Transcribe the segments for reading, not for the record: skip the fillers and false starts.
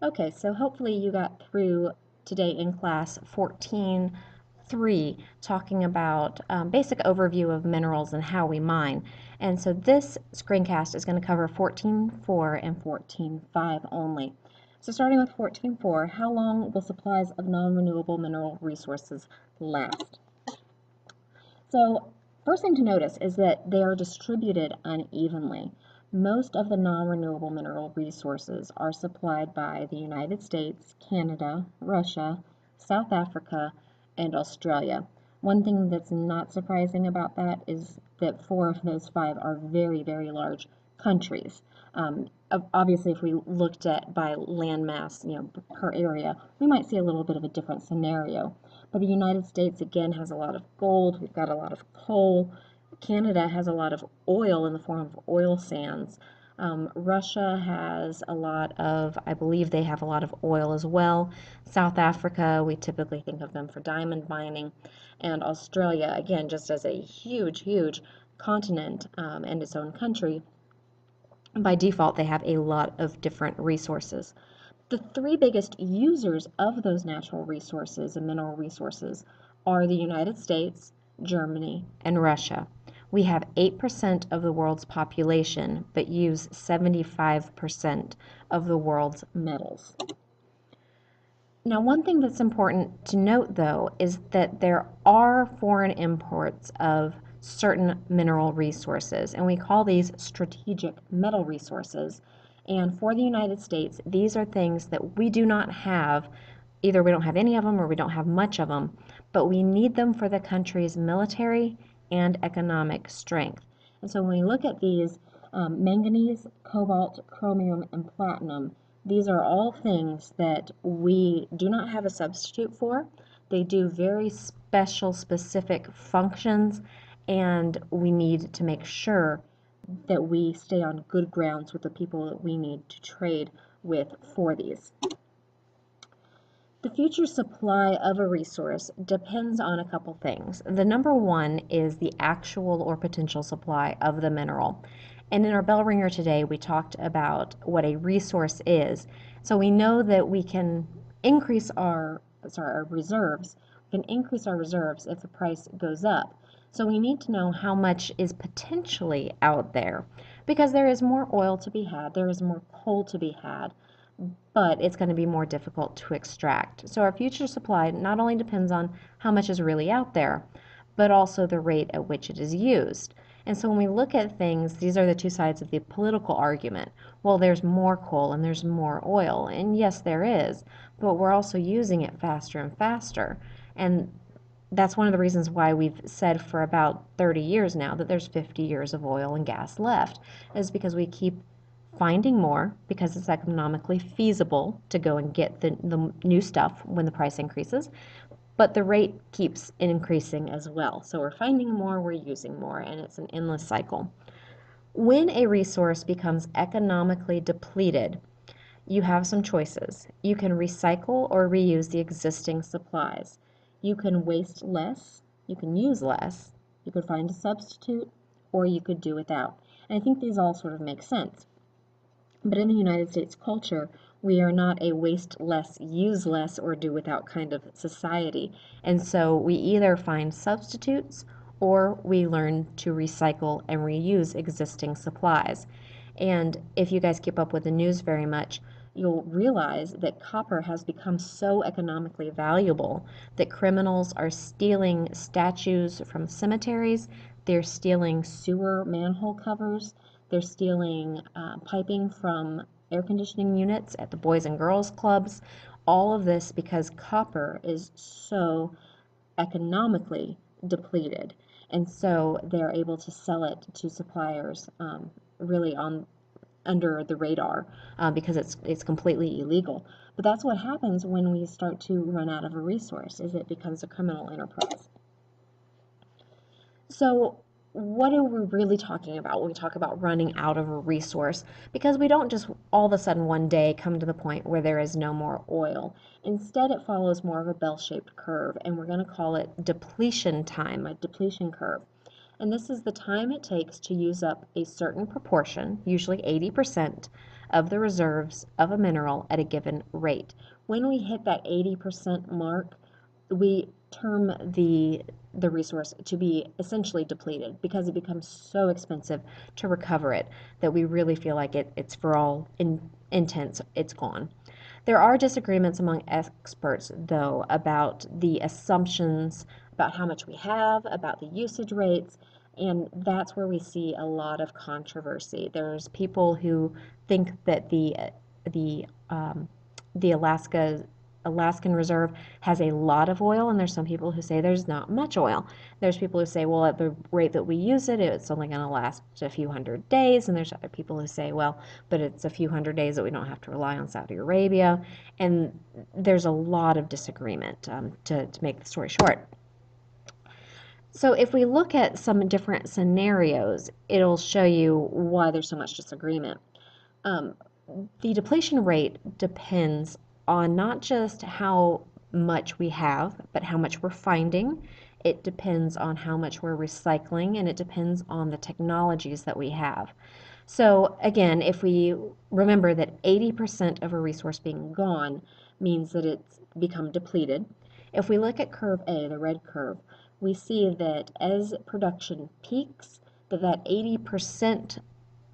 Okay, so hopefully you got through today in class 14.3, talking about basic overview of minerals and how we mine. And so this screencast is going to cover 14.4 and 14.5 only. So starting with 14.4, how long will supplies of non-renewable mineral resources last? So first thing to notice is that they are distributed unevenly. Most of the non-renewable mineral resources are supplied by the United States, Canada, Russia, South Africa, and Australia. One thing that's not surprising about that is that four of those five are very, very large countries. Obviously, if we looked at by landmass, per area, we might see a little bit of a different scenario. But the United States, again, has a lot of gold. We've got a lot of coal. Canada has a lot of oil in the form of oil sands. Russia has a lot of, I believe they have a lot of oil as well. South Africa, we typically think of them for diamond mining. And Australia, again, just as a huge, huge continent and its own country, by default, they have a lot of different resources. The three biggest users of those natural resources and mineral resources are the United States, Germany, and Russia. We have 8% of the world's population, but use 75% of the world's metals. Now, one thing that's important to note, though, is that there are foreign imports of certain mineral resources, and we call these strategic metal resources. And for the United States, these are things that we do not have. Either we don't have any of them or we don't have much of them, but we need them for the country's military and economic strength. And so when we look at these, manganese, cobalt, chromium, and platinum, these are all things that we do not have a substitute for. They do very special, specific functions, and we need to make sure that we stay on good grounds with the people that we need to trade with for these. The future supply of a resource depends on a couple things. The number one is the actual or potential supply of the mineral. And in our bell ringer today, we talked about what a resource is. So we know that we can increase our reserves. We can increase our reserves if the price goes up. So we need to know how much is potentially out there because there is more oil to be had, there is more coal to be had, but it's going to be more difficult to extract. So our future supply not only depends on how much is really out there, but also the rate at which it is used. And so when we look at things, these are the two sides of the political argument. Well, there's more coal and there's more oil, and yes, there is, but we're also using it faster and faster. And that's one of the reasons why we've said for about 30 years now that there's 50 years of oil and gas left, is because we keep finding more because it's economically feasible to go and get the new stuff when the price increases, but the rate keeps increasing as well. So we're finding more, we're using more, and it's an endless cycle. When a resource becomes economically depleted, you have some choices. You can recycle or reuse the existing supplies. You can waste less, you can use less, you could find a substitute, or you could do without. And I think these all sort of make sense. But in the United States culture, we are not a waste less, use less, or do without kind of society. And so we either find substitutes or we learn to recycle and reuse existing supplies. And if you guys keep up with the news very much, you'll realize that copper has become so economically valuable that criminals are stealing statues from cemeteries, they're stealing sewer manhole covers, they're stealing piping from air conditioning units at the Boys and Girls Clubs. All of this because copper is so economically depleted. And so they're able to sell it to suppliers really on under the radar because it's completely illegal. But that's what happens when we start to run out of a resource, is it becomes a criminal enterprise. So what are we really talking about when we talk about running out of a resource? Because we don't just all of a sudden one day come to the point where there is no more oil. Instead, it follows more of a bell-shaped curve, and we're going to call it depletion time, a depletion curve. And this is the time it takes to use up a certain proportion, usually 80%, of the reserves of a mineral at a given rate. When we hit that 80% mark, we term the resource to be essentially depleted because it becomes so expensive to recover it that we really feel like it's for all intents, it's gone. There are disagreements among experts, though, about the assumptions about how much we have, about the usage rates, and that's where we see a lot of controversy. There's people who think that the the Alaskan Reserve has a lot of oil, and there's some people who say there's not much oil. There's people who say, well, at the rate that we use it, it's only going to last a few hundred days, and there's other people who say, well, but it's a few hundred days that we don't have to rely on Saudi Arabia, and there's a lot of disagreement, to make the story short. So if we look at some different scenarios, it'll show you why there's so much disagreement. Um, the depletion rate depends on not just how much we have, but how much we're finding. It depends on how much we're recycling, and it depends on the technologies that we have. So again, if we remember that 80% of a resource being gone means that it's become depleted. If we look at curve A, the red curve, we see that as production peaks, that 80%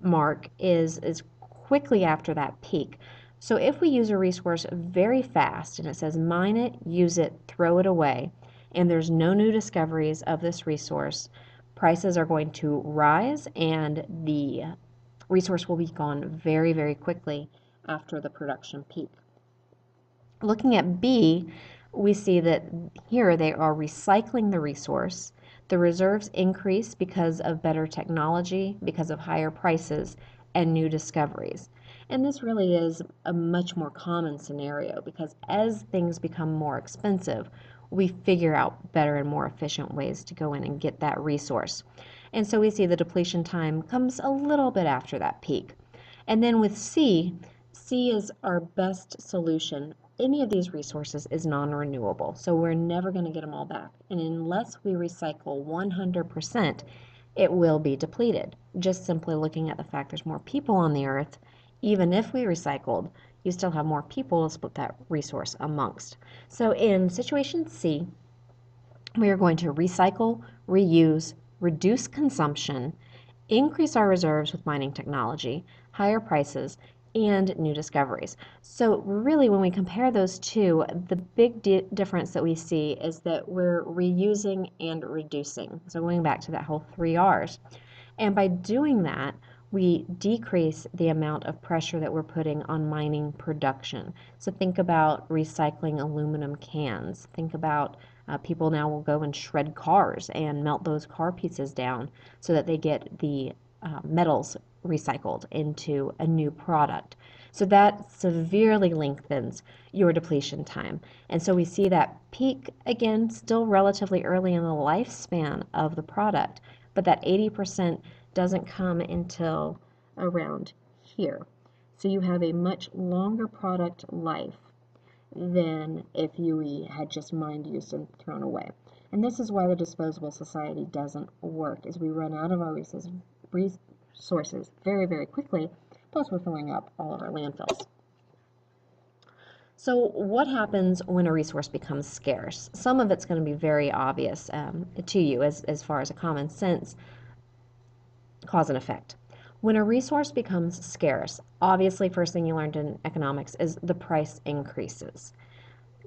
mark is quickly after that peak. So if we use a resource very fast and it says mine it, use it, throw it away, and there's no new discoveries of this resource, prices are going to rise and the resource will be gone very, very quickly after the production peak. Looking at B, we see that here they are recycling the resource. The reserves increase because of better technology, because of higher prices, and new discoveries. And this really is a much more common scenario because as things become more expensive, we figure out better and more efficient ways to go in and get that resource. And so we see the depletion time comes a little bit after that peak. And then with C, C is our best solution. Any of these resources is non-renewable, so we're never going to get them all back. And unless we recycle 100%, it will be depleted. Just simply looking at the fact there's more people on the earth, even if we recycled, you still have more people to split that resource amongst. So in situation C, we are going to recycle, reuse, reduce consumption, increase our reserves with mining technology, higher prices, and new discoveries. So really when we compare those two, the big difference that we see is that we're reusing and reducing. So going back to that whole 3 R's. And by doing that, we decrease the amount of pressure that we're putting on mining production. So think about recycling aluminum cans. Think about people now will go and shred cars and melt those car pieces down so that they get the metals recycled into a new product. So that severely lengthens your depletion time. And so we see that peak again, still relatively early in the lifespan of the product, but that 80% doesn't come until around here. So you have a much longer product life than if you had just mined, used, and thrown away. And this is why the disposable society doesn't work, is we run out of our resources very, very quickly, plus we're filling up all of our landfills. So what happens when a resource becomes scarce? Some of it's going to be very obvious to you as far as a common sense cause and effect. When a resource becomes scarce, obviously first thing you learned in economics is the price increases.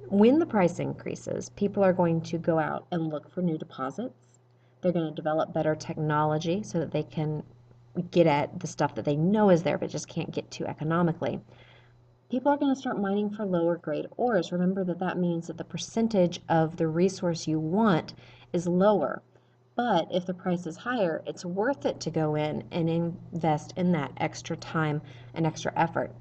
When the price increases, people are going to go out and look for new deposits. They're going to develop better technology so that they can get at the stuff that they know is there but just can't get to economically. People are going to start mining for lower grade ores. Remember that means that the percentage of the resource you want is lower. But if the price is higher, it's worth it to go in and invest in that extra time and extra effort.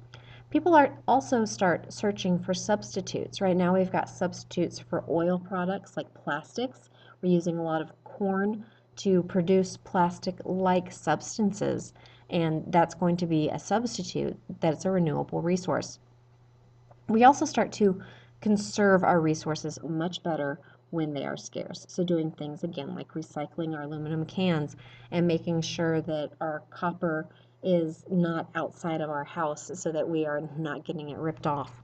People are also start searching for substitutes. Right now we've got substitutes for oil products like plastics. We're using a lot of corn to produce plastic-like substances, and that's going to be a substitute that's a renewable resource. We also start to conserve our resources much better when they are scarce. So doing things again like recycling our aluminum cans and making sure that our copper is not outside of our house so that we are not getting it ripped off.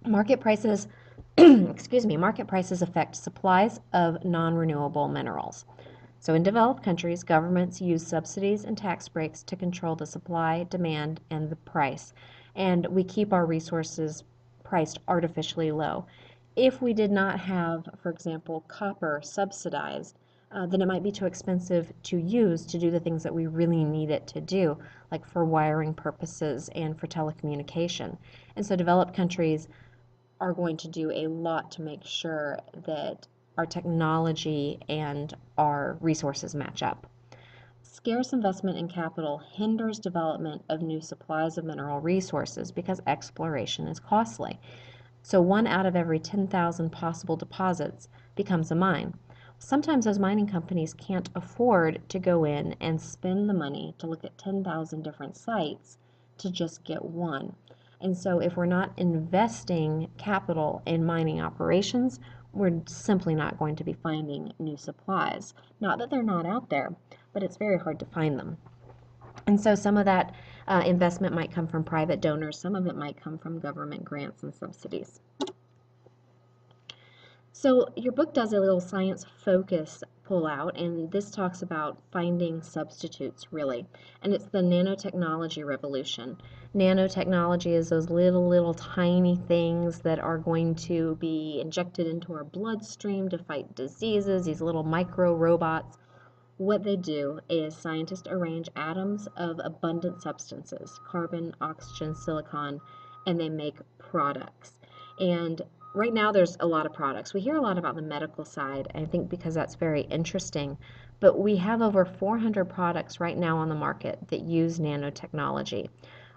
Market prices, excuse me, market prices affect supplies of non-renewable minerals. So in developed countries, governments use subsidies and tax breaks to control the supply, demand, and the price. And we keep our resources priced artificially low. If we did not have, for example, copper subsidized, then it might be too expensive to use to do the things that we really need it to do, like for wiring purposes and for telecommunication. And so developed countries are going to do a lot to make sure that our technology and our resources match up. Scarce investment in capital hinders development of new supplies of mineral resources because exploration is costly. So 1 out of every 10,000 possible deposits becomes a mine. Sometimes those mining companies can't afford to go in and spend the money to look at 10,000 different sites to just get one. And so if we're not investing capital in mining operations, we're simply not going to be finding new supplies. Not that they're not out there, but it's very hard to find them. And so some of that investment might come from private donors, some of it might come from government grants and subsidies. So your book does a little science focus pull out, and this talks about finding substitutes, really. And it's the nanotechnology revolution. Nanotechnology is those little tiny things that are going to be injected into our bloodstream to fight diseases, these little micro robots. What they do is scientists arrange atoms of abundant substances, carbon, oxygen, silicon, and they make products. And right now there's a lot of products. We hear a lot about the medical side, I think because that's very interesting. But we have over 400 products right now on the market that use nanotechnology.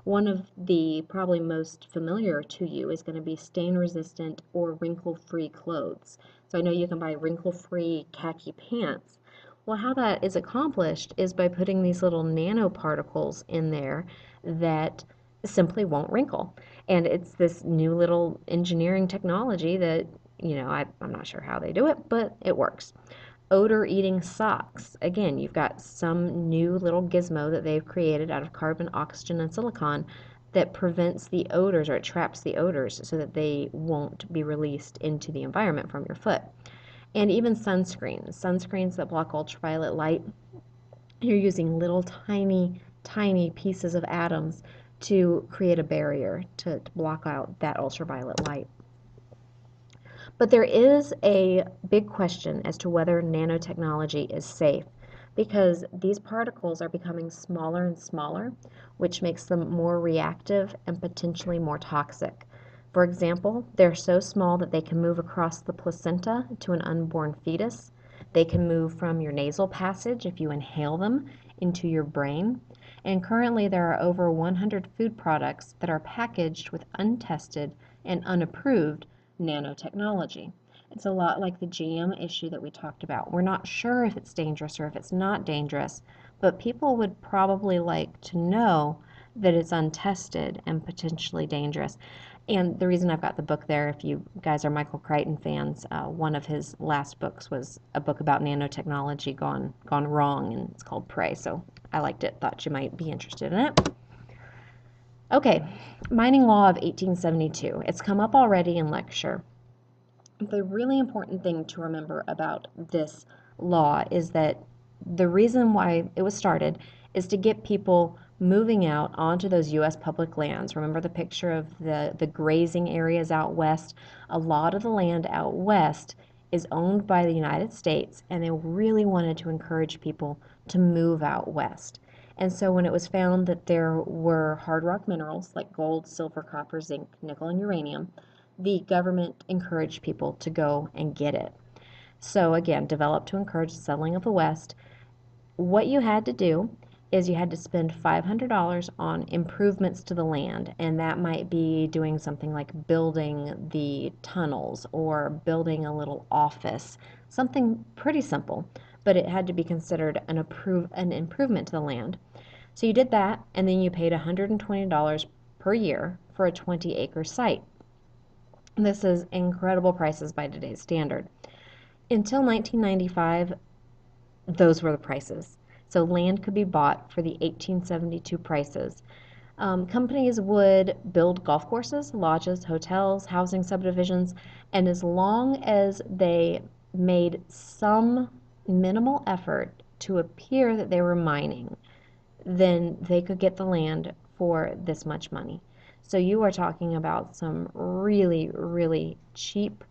One of the probably most familiar to you is going to be stain resistant or wrinkle free clothes. So I know you can buy wrinkle free khaki pants. Well, how that is accomplished is by putting these little nanoparticles in there that simply won't wrinkle. And it's this new little engineering technology that, I'm not sure how they do it, but it works. Odor eating socks. Again, you've got some new little gizmo that they've created out of carbon, oxygen, and silicon that prevents the odors, or it traps the odors so that they won't be released into the environment from your foot. And even sunscreens that block ultraviolet light. You're using little tiny pieces of atoms to create a barrier to block out that ultraviolet light. But there is a big question as to whether nanotechnology is safe, because these particles are becoming smaller and smaller, which makes them more reactive and potentially more toxic. For example, they're so small that they can move across the placenta to an unborn fetus. They can move from your nasal passage if you inhale them into your brain. And currently there are over 100 food products that are packaged with untested and unapproved nanotechnology. It's a lot like the GM issue that we talked about. We're not sure if it's dangerous or if it's not dangerous, but people would probably like to know that it's untested and potentially dangerous. And the reason I've got the book there, if you guys are Michael Crichton fans, one of his last books was a book about nanotechnology gone wrong, and it's called Prey. So I liked it, thought you might be interested in it. Okay, mining law of 1872. It's come up already in lecture. The really important thing to remember about this law is that the reason why it was started is to get people moving out onto those U.S. public lands. Remember the picture of the grazing areas out west? A lot of the land out west is owned by the United States, and they really wanted to encourage people to move out west. And so when it was found that there were hard rock minerals like gold, silver, copper, zinc, nickel, and uranium, the government encouraged people to go and get it. So again, developed to encourage the settling of the West. What you had to do is you had to spend $500 on improvements to the land, and that might be doing something like building the tunnels or building a little office, something pretty simple, but it had to be considered an improvement to the land. So you did that, and then you paid $120 per year for a 20-acre site. This is incredible prices by today's standard. Until 1995, those were the prices. So land could be bought for the 1872 prices. Companies would build golf courses, lodges, hotels, housing subdivisions, and as long as they made some minimal effort to appear that they were mining, then they could get the land for this much money. So you are talking about some really, really cheap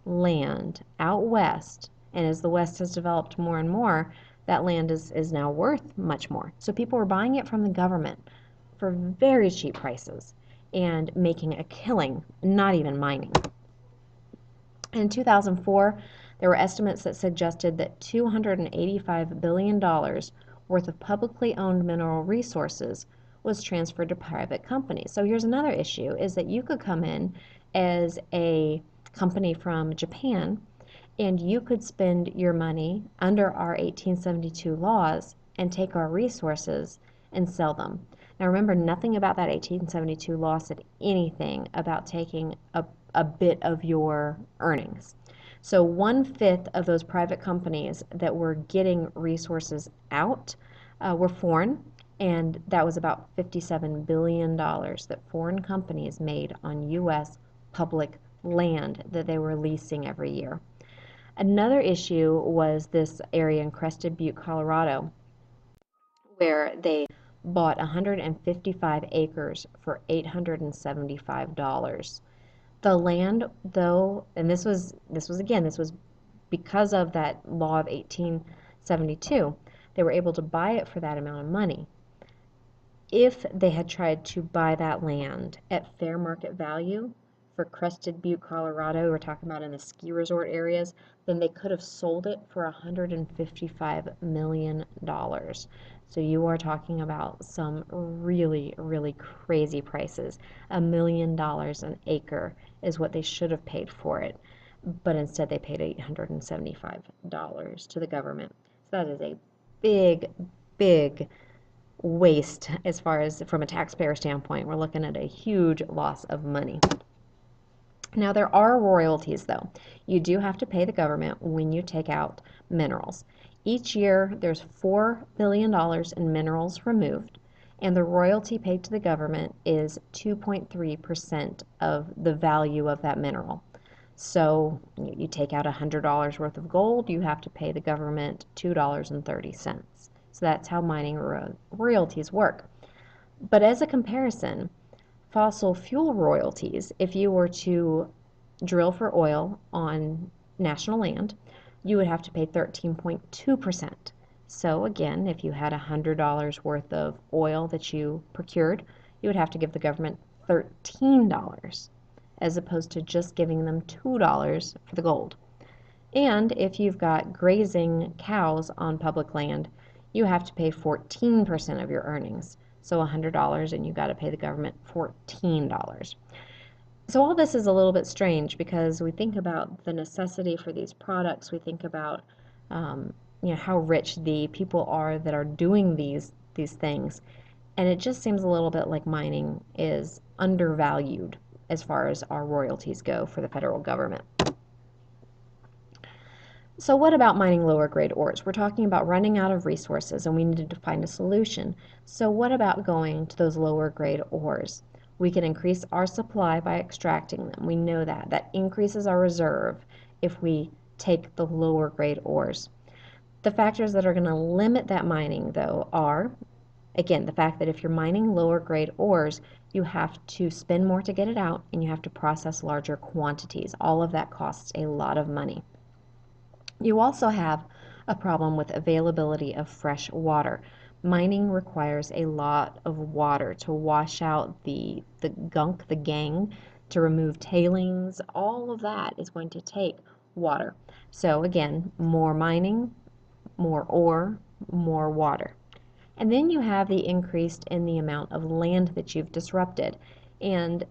land out west. And as the West has developed more and more, that land is now worth much more. So people were buying it from the government for very cheap prices and making a killing, not even mining. In 2004, there were estimates that suggested that $285 billion worth of publicly owned mineral resources was transferred to private companies. So here's another issue is that you could come in as a company from Japan and you could spend your money under our 1872 laws and take our resources and sell them. Now remember, nothing about that 1872 law said anything about taking a bit of your earnings. So 1/5 of those private companies that were getting resources out were foreign, and that was about $57 billion that foreign companies made on U.S. public land that they were leasing every year. Another issue was this area in Crested Butte, Colorado, where they bought 155 acres for $875. The land, though, and this was because of that law of 1872, they were able to buy it for that amount of money. If they had tried to buy that land at fair market value for Crested Butte, Colorado, we're talking about in the ski resort areas, then they could have sold it for $155 million. So you are talking about some really, really crazy prices. $1 million an acre is what they should have paid for it, but instead they paid $875 to the government. So that is a big, big waste as far as from a taxpayer standpoint. We're looking at a huge loss of money. Now there are royalties though. You do have to pay the government when you take out minerals. Each year there's $4 billion in minerals removed, and the royalty paid to the government is 2.3% of the value of that mineral. So you take out $100 worth of gold, you have to pay the government $2.30. So that's how mining royalties work. But as a comparison, fossil fuel royalties, if you were to drill for oil on national land, you would have to pay 13.2%. So again, if you had $100 worth of oil that you procured, you would have to give the government $13 as opposed to just giving them $2 for the gold. And if you've got grazing cows on public land, you have to pay 14% of your earnings. So $100 and you've got to pay the government $14. So all this is a little bit strange because we think about the necessity for these products. We think about how rich the people are that are doing these things. And it just seems a little bit like mining is undervalued as far as our royalties go for the federal government. So what about mining lower grade ores? We're talking about running out of resources and we needed to find a solution. So what about going to those lower grade ores? We can increase our supply by extracting them. We know that. That increases our reserve if we take the lower grade ores. The factors that are going to limit that mining, though, are, again, the fact that if you're mining lower grade ores, you have to spend more to get it out and you have to process larger quantities. All of that costs a lot of money. You also have a problem with availability of fresh water. Mining requires a lot of water to wash out the gunk, the gang, to remove tailings. All of that is going to take water. So again, more mining, more ore, more water. And then you have the increase in the amount of land that you've disrupted. And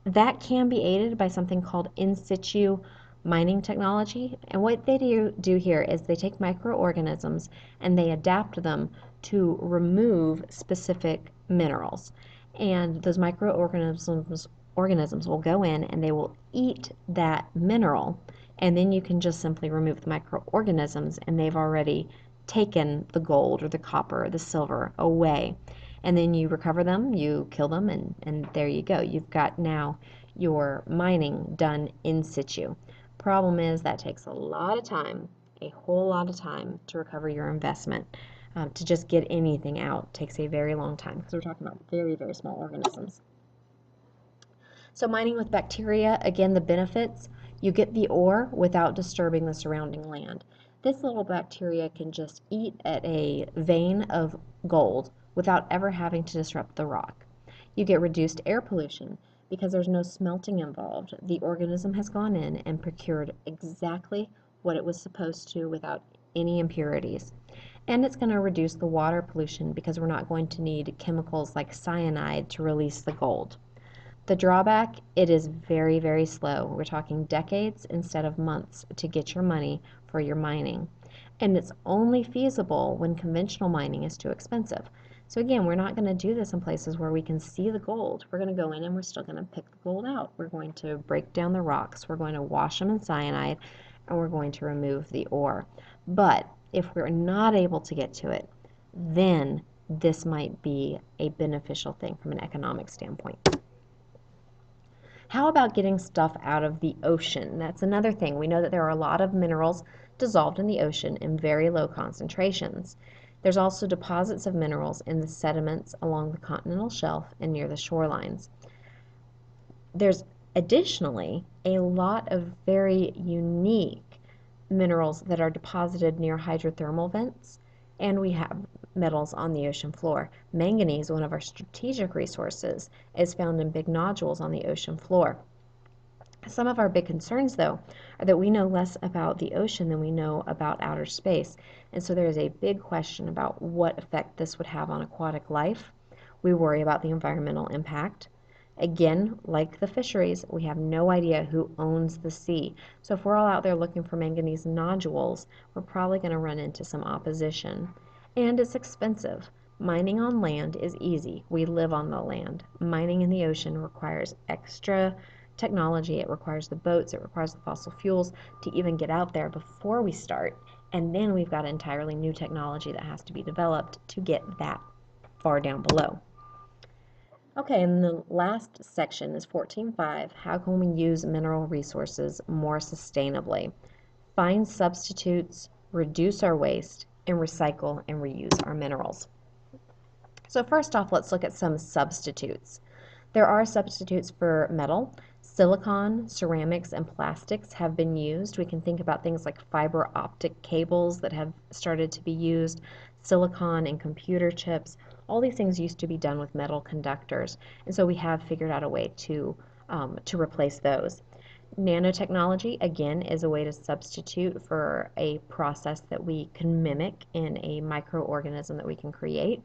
that can be aided by something called in situ mining technology. And what they do here is they take microorganisms and they adapt them to remove specific minerals. And those microorganisms will go in and they will eat that mineral. And then you can just simply remove the microorganisms and they've already taken the gold or the copper or the silver away. And then you recover them, you kill them, and there you go. You've got now your mining done in situ. Problem is that takes a lot of time, a whole lot of time to recover your investment. To just get anything out takes a very long time because we're talking about very, very small organisms. So mining with bacteria, again, the benefits, you get the ore without disturbing the surrounding land. This little bacteria can just eat at a vein of gold without ever having to disrupt the rock. You get reduced air pollution because there's no smelting involved. The organism has gone in and procured exactly what it was supposed to without any impurities. And it's going to reduce the water pollution because we're not going to need chemicals like cyanide to release the gold. The drawback, it is very, very slow. We're talking decades instead of months to get your money for your mining. And it's only feasible when conventional mining is too expensive. So again, we're not going to do this in places where we can see the gold. We're going to go in and we're still going to pick the gold out. We're going to break down the rocks. We're going to wash them in cyanide, and we're going to remove the ore. But if we're not able to get to it, then this might be a beneficial thing from an economic standpoint. How about getting stuff out of the ocean? That's another thing. We know that there are a lot of minerals dissolved in the ocean in very low concentrations. There's also deposits of minerals in the sediments along the continental shelf and near the shorelines. There's additionally a lot of very unique minerals that are deposited near hydrothermal vents, and we have metals on the ocean floor. Manganese, one of our strategic resources, is found in big nodules on the ocean floor. Some of our big concerns, though, are that we know less about the ocean than we know about outer space. And so there is a big question about what effect this would have on aquatic life. We worry about the environmental impact. Again, like the fisheries, we have no idea who owns the sea. So if we're all out there looking for manganese nodules, we're probably going to run into some opposition. And it's expensive. Mining on land is easy. We live on the land. Mining in the ocean requires extra technology. It requires the boats. It requires the fossil fuels to even get out there before we start. And then we've got entirely new technology that has to be developed to get that far down below. Okay, and the last section is 14.5. How can we use mineral resources more sustainably? Find substitutes, reduce our waste, and recycle and reuse our minerals. So first off, let's look at some substitutes. There are substitutes for metal. Silicon, ceramics, and plastics have been used. We can think about things like fiber optic cables that have started to be used, silicon and computer chips. All these things used to be done with metal conductors, and so we have figured out a way to replace those. Nanotechnology, again, is a way to substitute for a process that we can mimic in a microorganism that we can create.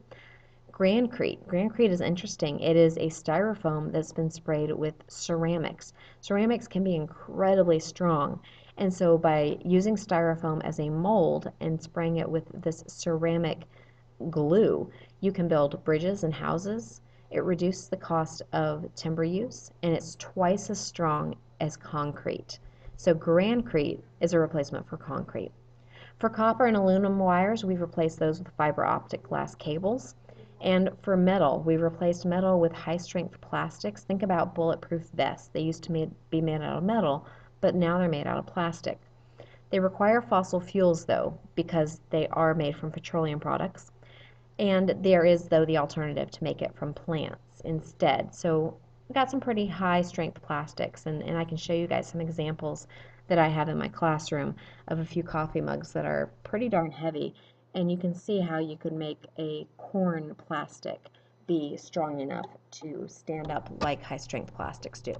Grancrete. Grancrete is interesting. It is a styrofoam that's been sprayed with ceramics. Ceramics can be incredibly strong, and so by using styrofoam as a mold and spraying it with this ceramic glue, you can build bridges and houses. It reduces the cost of timber use, and it's twice as strong as concrete. So Grancrete is a replacement for concrete. For copper and aluminum wires, we've replaced those with fiber optic glass cables. And for metal, we've replaced metal with high-strength plastics. Think about bulletproof vests. They used to be made out of metal, but now they're made out of plastic. They require fossil fuels, though, because they are made from petroleum products. And there is, though, the alternative to make it from plants instead. So we've got some pretty high-strength plastics, and I can show you guys some examples that I have in my classroom of a few coffee mugs that are pretty darn heavy. And you can see how you could make a corn plastic be strong enough to stand up like high-strength plastics do.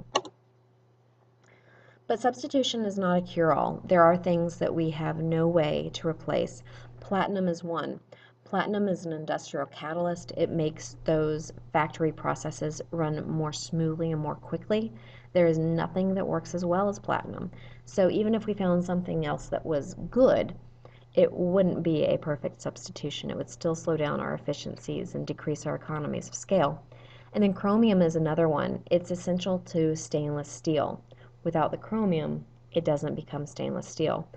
But substitution is not a cure-all. There are things that we have no way to replace. Platinum is one. Platinum is an industrial catalyst. It makes those factory processes run more smoothly and more quickly. There is nothing that works as well as platinum. So even if we found something else that was good, it wouldn't be a perfect substitution. It would still slow down our efficiencies and decrease our economies of scale. And then chromium is another one. It's essential to stainless steel. Without the chromium, it doesn't become stainless steel.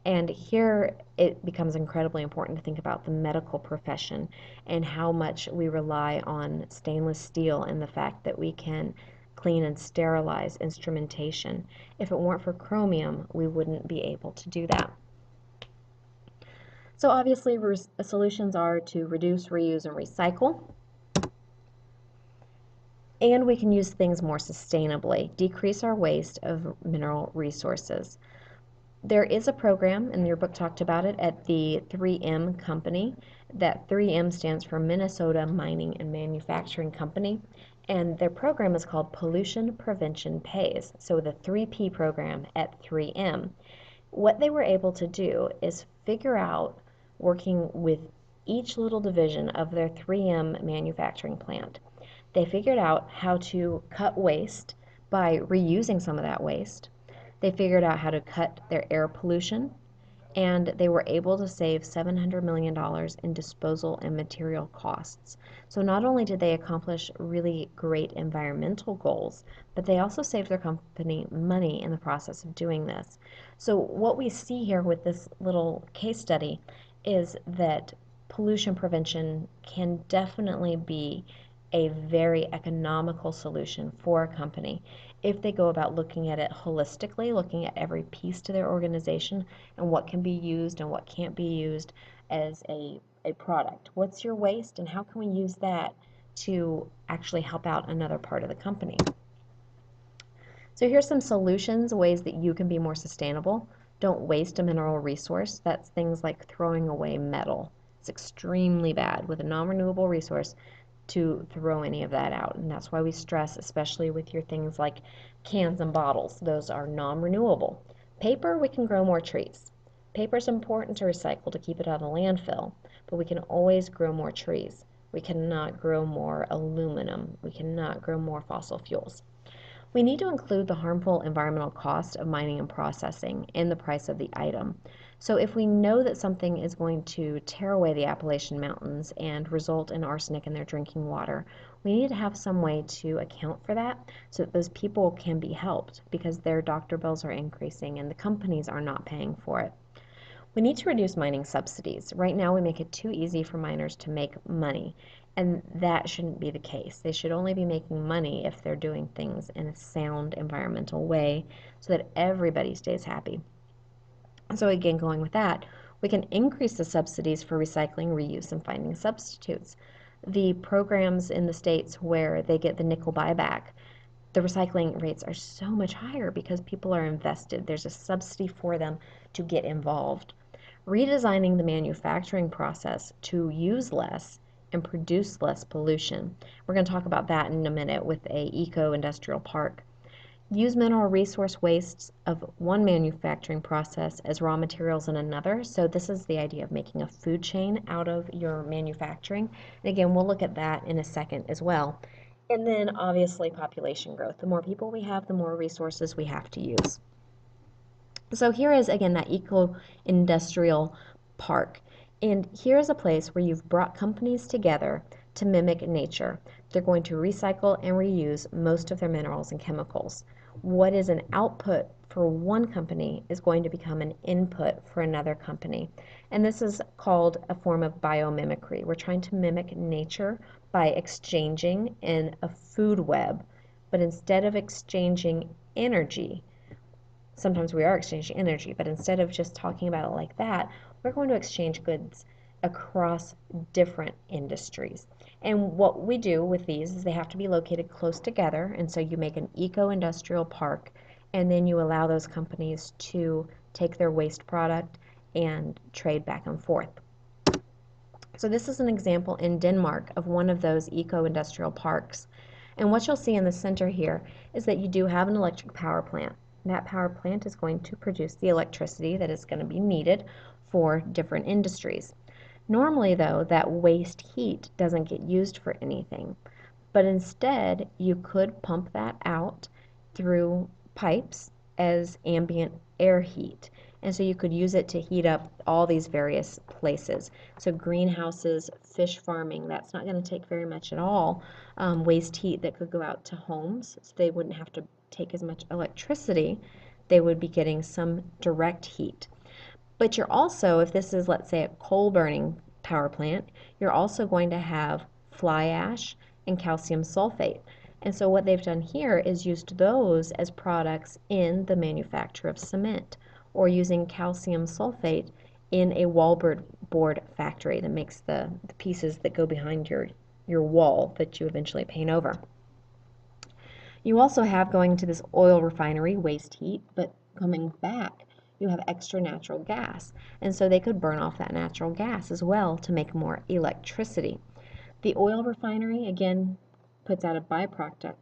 And here it becomes incredibly important to think about the medical profession and how much we rely on stainless steel and the fact that we can clean and sterilize instrumentation. If it weren't for chromium, we wouldn't be able to do that. So obviously, solutions are to reduce, reuse, and recycle. And we can use things more sustainably, decrease our waste of mineral resources. There is a program, and your book talked about it, at the 3M company. That 3M stands for Minnesota Mining and Manufacturing Company, and their program is called Pollution Prevention Pays, so the 3P program at 3M. What they were able to do is figure out, working with each little division of their 3M manufacturing plant, they figured out how to cut waste by reusing some of that waste. They figured out how to cut their air pollution, and they were able to save $700 million in disposal and material costs. So not only did they accomplish really great environmental goals, but they also saved their company money in the process of doing this. So what we see here with this little case study is that pollution prevention can definitely be a very economical solution for a company if they go about looking at it holistically, looking at every piece to their organization and what can be used and what can't be used as a product. What's your waste and how can we use that to actually help out another part of the company? So here's some solutions, ways that you can be more sustainable. Don't waste a mineral resource. That's things like throwing away metal. It's extremely bad with a non-renewable resource to throw any of that out. And that's why we stress, especially with your things like cans and bottles, those are non-renewable. Paper, we can grow more trees. Paper is important to recycle to keep it out of the landfill, but we can always grow more trees. We cannot grow more aluminum. We cannot grow more fossil fuels. We need to include the harmful environmental cost of mining and processing in the price of the item. So if we know that something is going to tear away the Appalachian Mountains and result in arsenic in their drinking water, we need to have some way to account for that so that those people can be helped because their doctor bills are increasing and the companies are not paying for it. We need to reduce mining subsidies. Right now, we make it too easy for miners to make money, and that shouldn't be the case. They should only be making money if they're doing things in a sound environmental way so that everybody stays happy. So again, going with that, we can increase the subsidies for recycling, reuse, and finding substitutes. The programs in the states where they get the nickel buyback, the recycling rates are so much higher because people are invested. There's a subsidy for them to get involved. Redesigning the manufacturing process to use less and produce less pollution. We're going to talk about that in a minute with a eco-industrial park. Use mineral resource wastes of one manufacturing process as raw materials in another. So this is the idea of making a food chain out of your manufacturing. And again, we'll look at that in a second as well. And then obviously population growth. The more people we have, the more resources we have to use. So here is again that eco-industrial park. And here is a place where you've brought companies together to mimic nature. They're going to recycle and reuse most of their minerals and chemicals. What is an output for one company is going to become an input for another company. And this is called a form of biomimicry. We're trying to mimic nature by exchanging in a food web, but instead of exchanging energy, sometimes we are exchanging energy, but instead of just talking about it like that, we're going to exchange goods across different industries. And what we do with these is they have to be located close together, and so you make an eco-industrial park, and then you allow those companies to take their waste product and trade back and forth. So this is an example in Denmark of one of those eco-industrial parks. And what you'll see in the center here is that you do have an electric power plant. That power plant is going to produce the electricity that is going to be needed for different industries. Normally, though, that waste heat doesn't get used for anything, but instead you could pump that out through pipes as ambient air heat. And so you could use it to heat up all these various places. So greenhouses, fish farming, that's not going to take very much at all waste heat that could go out to homes. So they wouldn't have to take as much electricity. They would be getting some direct heat. But you're also, if this is, let's say, a coal burning power plant, you're also going to have fly ash and calcium sulfate. And so what they've done here is used those as products in the manufacture of cement, or using calcium sulfate in a wallboard factory that makes the pieces that go behind your wall that you eventually paint over. You also have, going to this oil refinery, waste heat, but coming back, you have extra natural gas. And so they could burn off that natural gas as well to make more electricity. The oil refinery, again, puts out a byproduct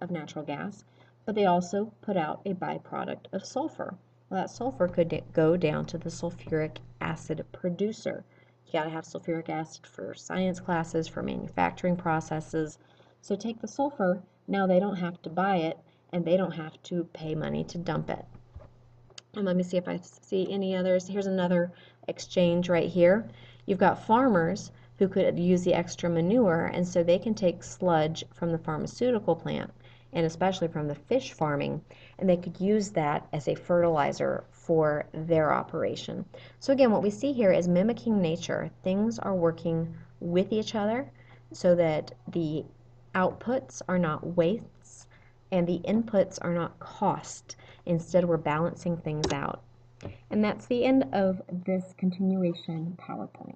of natural gas, but they also put out a byproduct of sulfur. Well, that sulfur could go down to the sulfuric acid producer. You got to have sulfuric acid for science classes, for manufacturing processes. So take the sulfur, now they don't have to buy it, and they don't have to pay money to dump it. And let me see if I see any others. Here's another exchange right here. You've got farmers who could use the extra manure, and so they can take sludge from the pharmaceutical plant, and especially from the fish farming, and they could use that as a fertilizer for their operation. So again, what we see here is mimicking nature. Things are working with each other so that the outputs are not wastes and the inputs are not cost. Instead, we're balancing things out. And that's the end of this continuation PowerPoint.